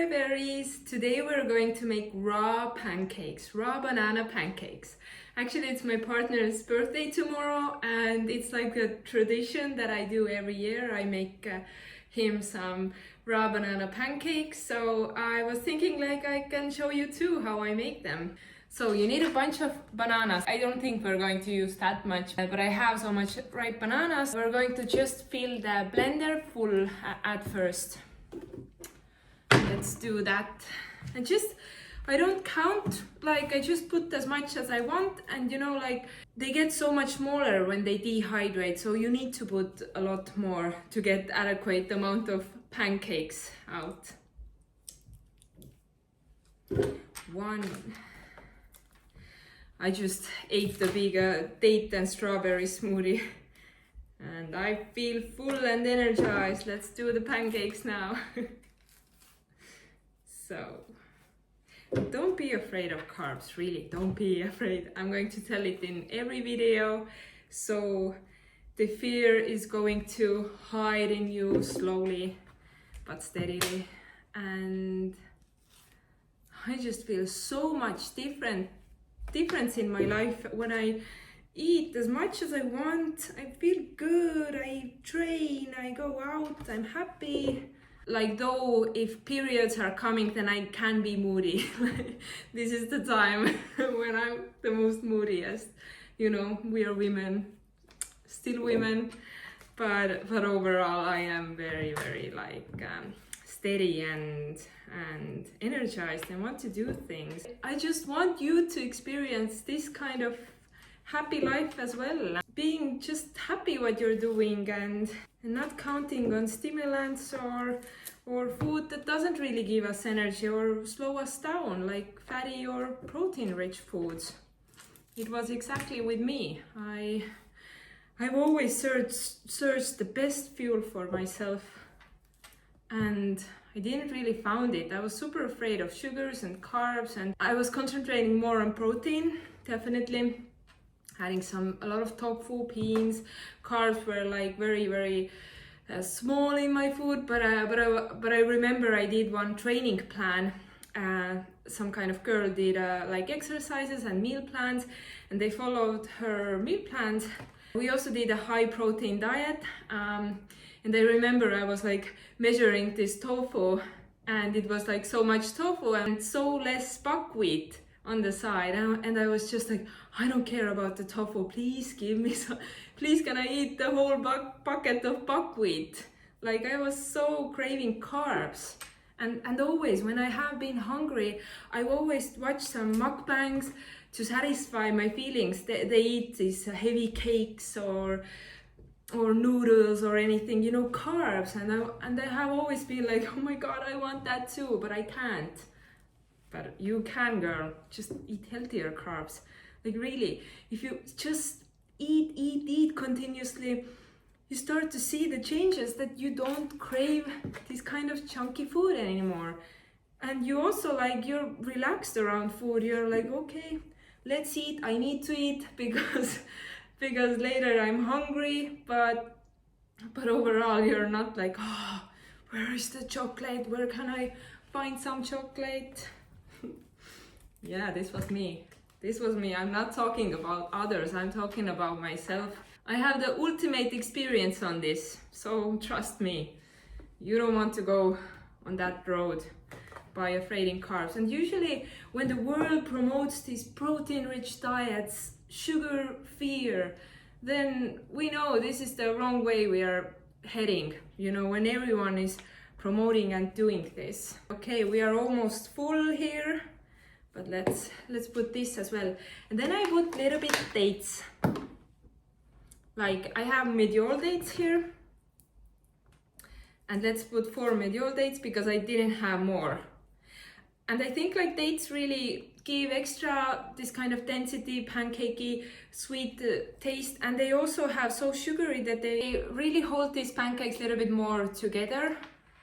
berries! Today we're going to make raw pancakes, raw banana pancakes. Actually, it's my partner's birthday tomorrow and it's like a tradition that I do every year. I make him some raw banana pancakes. So I was thinking like I can show you too how I make them. So you need a bunch of bananas. I don't think we're going to use that much, but I have so much ripe bananas. We're going to just fill the blender full at first. Let's do that. And just, I don't count, like I just put as much as I want, and you know, like they get so much smaller when they dehydrate, so you need to put a lot more to get adequate amount of pancakes out. One. I just ate the big date and strawberry smoothie and I feel full and energized. Let's do the pancakes now. So, don't be afraid of carbs, really, don't be afraid. I'm going to tell it in every video, so the fear is going to hide in you slowly but steadily. And I just feel so much difference in my life when I eat as much as I want. I feel good, I train, I go out, I'm happy. Like though if periods are coming, then I can be moody. This is the time when I'm the most moodiest. You know, we are women, still women, but overall I am very like steady and energized and want to do things. I just want you to experience this kind of happy life as well. Being just happy what you're doing and not counting on stimulants or food that doesn't really give us energy or slow us down, like fatty or protein-rich foods. It was exactly with me. I've always searched the best fuel for myself, and I didn't really found it. I was super afraid of sugars and carbs, and I was concentrating more on protein, definitely. Adding a lot of tofu, beans. Carbs were like very small in my food, but I remember I did one training plan. Some kind of girl did like exercises and meal plans, and they followed her meal plans. We also did a high protein diet, and I remember I was like measuring this tofu, and it was like so much tofu and so less buckwheat on the side, and I was just like, I don't care about the tofu, please give me some, please can I eat the whole bucket of buckwheat. Like I was so craving carbs, and always when I have been hungry, I've always watched some mukbangs to satisfy my feelings. They eat these heavy cakes or noodles or anything, you know, carbs, and I have always been like, oh my god, I want that too, but I can't. But you can, girl. Just eat healthier carbs. Like really, if you just eat continuously, you start to see the changes, that you don't crave this kind of chunky food anymore. And you also like, you're relaxed around food. You're like, okay, let's eat. I need to eat because later I'm hungry. But overall, you're not like, oh, where is the chocolate? Where can I find some chocolate? Yeah, this was me. I'm not talking about others, I'm talking about myself. I have the ultimate experience on this, so trust me. You don't want to go on that road by afraid in carbs. And usually when the world promotes these protein-rich diets, sugar fear, then we know this is the wrong way we are heading. You know, when everyone is promoting and doing this. Okay, we are almost full here, but let's put this as well. And then I put a little bit dates. Like I have mediol dates here, and let's put 4 mediol dates because I didn't have more. And I think like dates really give extra this kind of density, pancakey, sweet taste, and they also have so sugary that they really hold these pancakes a little bit more together.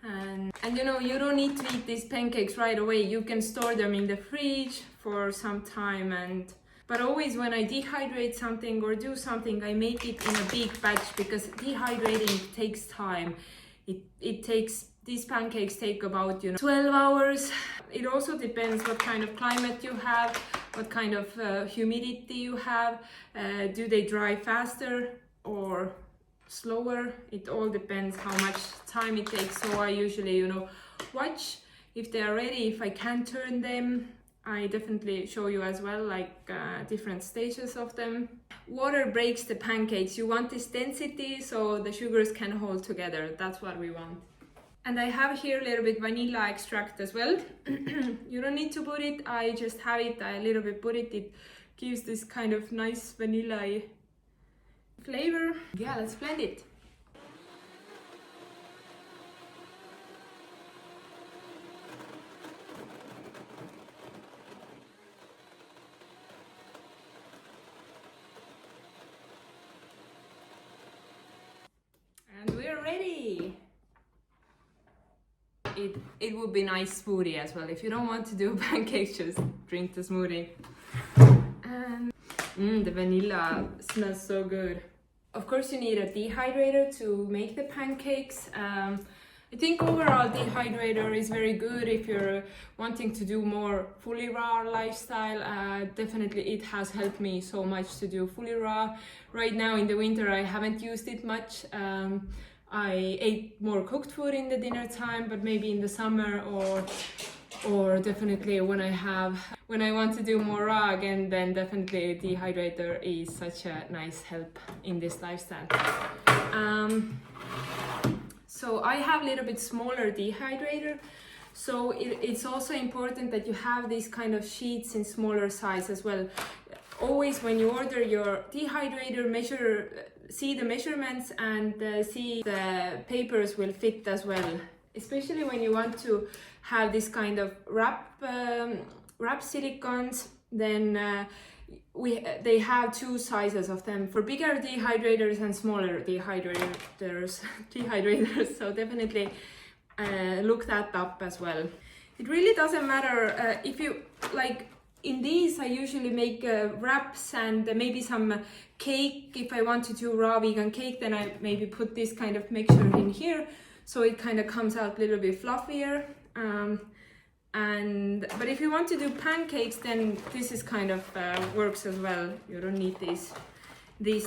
And you know, you don't need to eat these pancakes right away. You can store them in the fridge for some time. But always when I dehydrate something or do something, I make it in a big batch because dehydrating takes time. It takes These pancakes take about 12 hours. It also depends what kind of climate you have, what kind of humidity you have. Do they dry faster or slower? It all depends how much time it takes. So I usually watch if they are ready. If I can turn them, I definitely show you as well, like different stages of them. Water breaks the pancakes. You want this density so the sugars can hold together. That's what we want. And I have here a little bit vanilla extract as well. You don't need to put it, I just have it, I a little bit put it. It gives this kind of nice vanilla flavor. Yeah, let's blend it. And we're ready. It would be nice smoothie as well. If you don't want to do pancakes, just drink the smoothie. And the vanilla smells so good. Of course, you need a dehydrator to make the pancakes. I think overall Dehydrator is very good if you're wanting to do more fully raw lifestyle. Definitely it has helped me so much to do fully raw. Right now in the winter I haven't used it much. I ate more cooked food in the dinner time, but maybe in the summer or definitely when I want to do more raw again, then definitely Dehydrator is such a nice help in this lifestyle. So I have a little bit smaller Dehydrator. So it's also important that you have these kind of sheets in smaller size as well. Always when you order your Dehydrator, see the measurements and see the papers will fit as well. Especially when you want to have this kind of wrap silicones, then they have two sizes of them for bigger dehydrators and smaller dehydrators. So definitely look that up as well. It really doesn't matter if you like. In these I usually make wraps and maybe some cake. If I want to do raw vegan cake, then I maybe put this kind of mixture in here, so it kind of comes out a little bit fluffier. But if you want to do pancakes, then this is kind of works as well. You don't need these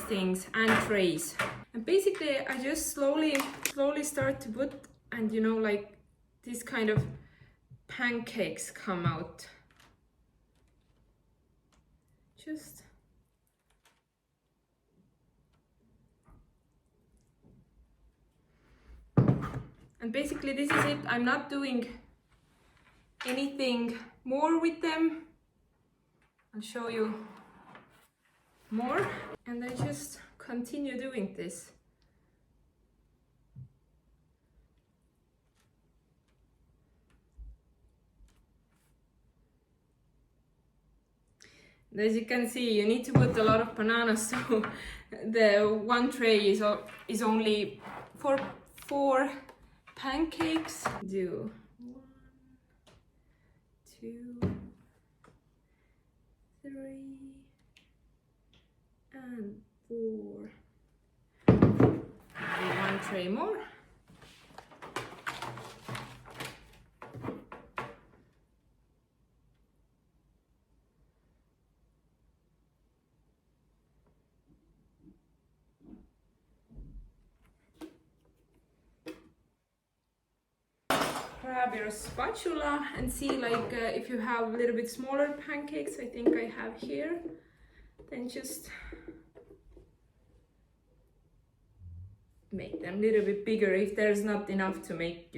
things and trays. And basically I just slowly start to put, and like this kind of pancakes come out. Just and basically this is it. I'm not doing anything more with them. I'll show you more, and I just continue doing this. As you can see, you need to put a lot of bananas, so the one tray is only for 4 pancakes. Do 1, 2, 3, and 4. Maybe 1 tray more. Grab your spatula and see if you have a little bit smaller pancakes. I think I have here. Then just make them a little bit bigger if there's not enough to make,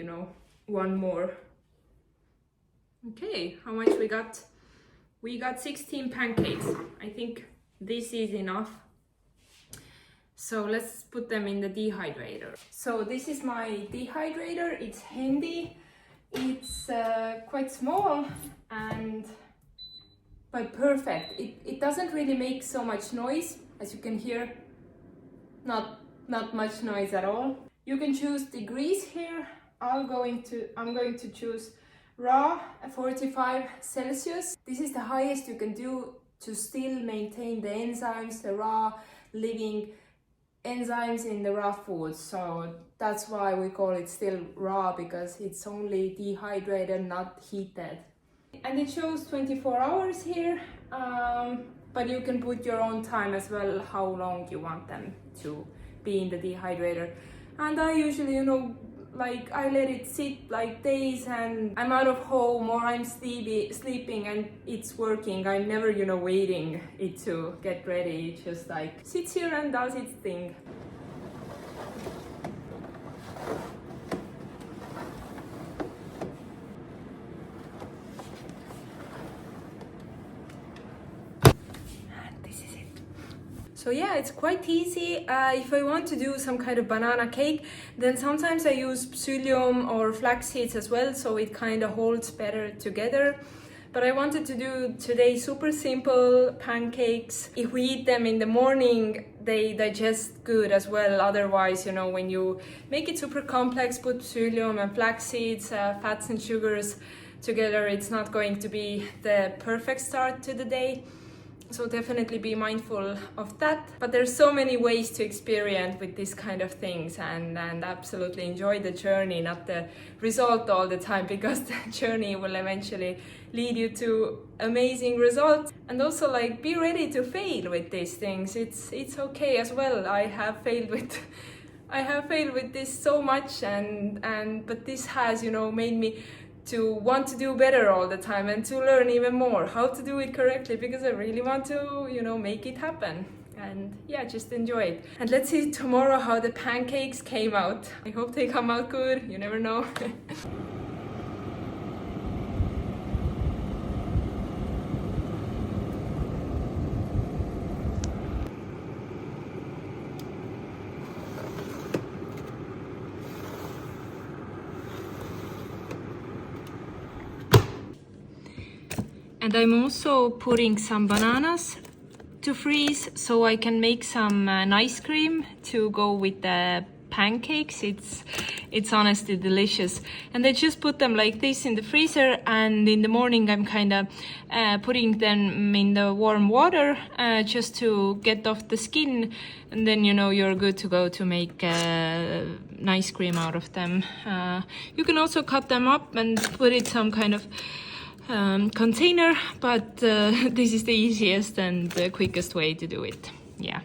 1 more. Okay, how much we got? We got 16 pancakes. I think this is enough. So let's put them in the dehydrator. So this is my dehydrator. It's handy. It's quite small but perfect. It doesn't really make so much noise, as you can hear. Not much noise at all. You can choose degrees here. I'm going to choose raw 45 Celsius. This is the highest you can do to still maintain the enzymes, the raw living enzymes in the raw foods. So that's why we call it still raw, because it's only dehydrated, not heated. And it shows 24 hours here, but you can put your own time as well, how long you want them to be in the dehydrator. And I usually, like I let it sit like days, and I'm out of home or I'm sleeping and it's working. I'm never, waiting it to get ready. It just like sits here and does its thing. So yeah, it's quite easy. If I want to do some kind of banana cake, then sometimes I use psyllium or flax seeds as well, so it kind of holds better together. But I wanted to do today super simple pancakes. If we eat them in the morning, they digest good as well. Otherwise, when you make it super complex, put psyllium and flax seeds, fats and sugars together, it's not going to be the perfect start to the day. So definitely be mindful of that. But there's so many ways to experience with this kind of things, and absolutely enjoy the journey, not the result all the time, because the journey will eventually lead you to amazing results. And also like be ready to fail with these things. It's okay as well. I have failed with this so much, but this has made me to want to do better all the time and to learn even more how to do it correctly, because I really want to, make it happen. And yeah, just enjoy it. And let's see tomorrow how the pancakes came out. I hope they come out good. You never know. And I'm also putting some bananas to freeze so I can make some ice cream to go with the pancakes. It's honestly delicious. And I just put them like this in the freezer, and in the morning I'm kind of putting them in the warm water just to get off the skin, and then you're good to go to make ice cream out of them. You can also cut them up and put it some kind of container, but this is the easiest and the quickest way to do it. Yeah.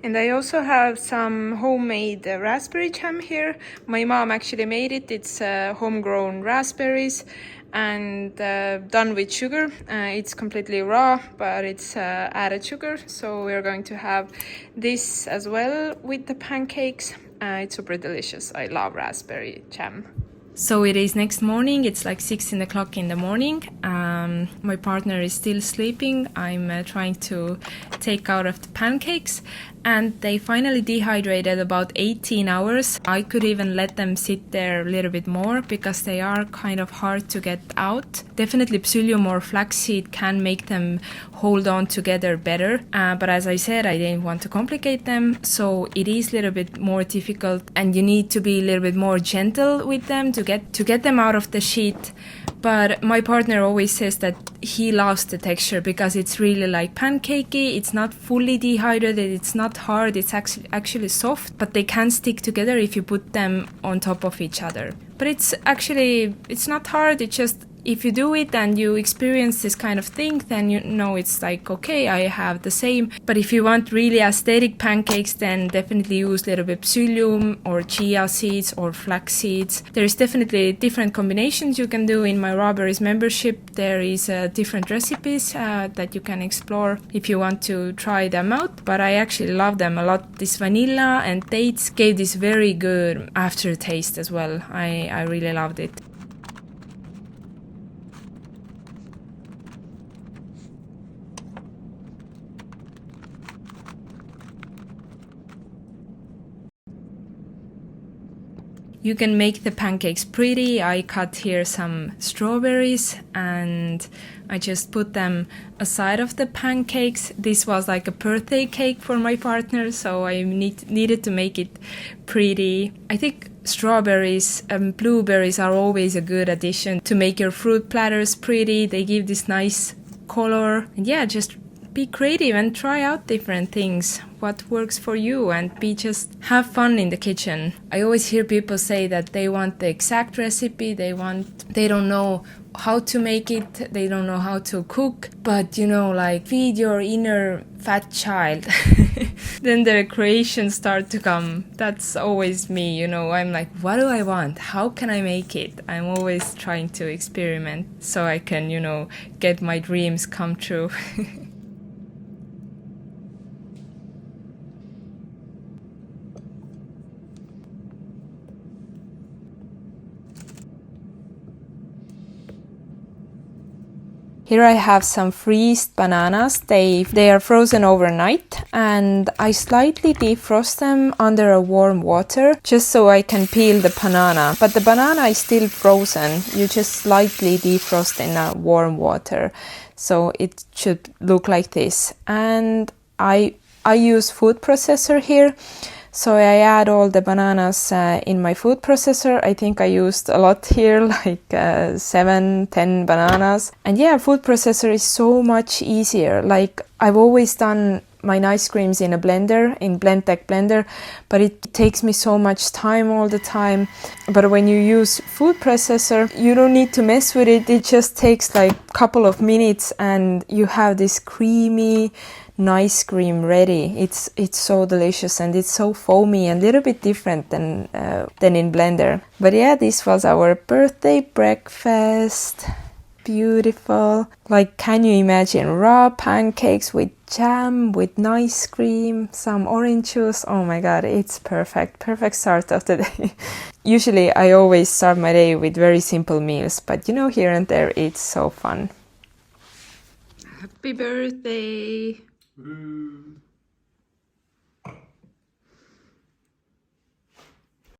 And I also have some homemade raspberry jam here. My mom actually made it. It's homegrown raspberries and done with sugar. It's completely raw, but it's added sugar. So we're going to have this as well with the pancakes. It's super delicious. I love raspberry jam. So it is next morning. It's like 6 o'clock in the morning. My partner is still sleeping. I'm trying to take out of the pancakes, and they finally dehydrated about 18 hours. I could even let them sit there a little bit more because they are kind of hard to get out. Definitely psyllium or flaxseed can make them hold on together better. But as I said, I didn't want to complicate them, so it is a little bit more difficult, and you need to be a little bit more gentle with them to get them out of the sheet. But my partner always says that he loves the texture because it's really like pancakey. It's not fully dehydrated, it's not hard, it's actually soft, but they can stick together if you put them on top of each other. But it's not hard, it's just if you do it and you experience this kind of thing, then it's like, okay, I have the same. But if you want really aesthetic pancakes, then definitely use a little bit psyllium or chia seeds or flax seeds. There's definitely different combinations you can do. In my Raw Berries membership, there is different recipes that you can explore if you want to try them out. But I actually love them a lot. This vanilla and dates gave this very good aftertaste as well. I really loved it. You can make the pancakes pretty. I cut here some strawberries and I just put them aside of the pancakes. This was like a birthday cake for my partner, so I needed to make it pretty. I think strawberries and blueberries are always a good addition to make your fruit platters pretty. They give this nice color. And yeah, just be creative and try out different things. what works for you and just have fun in the kitchen. I always hear people say that they want the exact recipe, they don't know how to make it, they don't know how to cook, but like feed your inner fat child. Then the creations start to come. That's always me, I'm like, what do I want? How can I make it? I'm always trying to experiment so I can, get my dreams come true. Here I have some freezed bananas. They are frozen overnight, and I slightly defrost them under a warm water just so I can peel the banana. But the banana is still frozen. You just slightly defrost in a warm water. So it should look like this. And I use food processor here. So I add all the bananas in my food processor. I think I used a lot here, like 7-10 bananas. And yeah, food processor is so much easier. Like I've always done my ice creams in a blender, in Blendtec blender, but it takes me so much time all the time. But when you use food processor, you don't need to mess with it. It just takes like a couple of minutes and you have this creamy ice cream ready. It's so delicious and it's so foamy and a little bit different than in blender. But yeah, this was our birthday breakfast. Beautiful. Like, can you imagine raw pancakes with jam, with ice cream, some orange juice? Oh my god, it's perfect start of the day. Usually I always start my day with very simple meals, but here and there it's so fun. Happy birthday.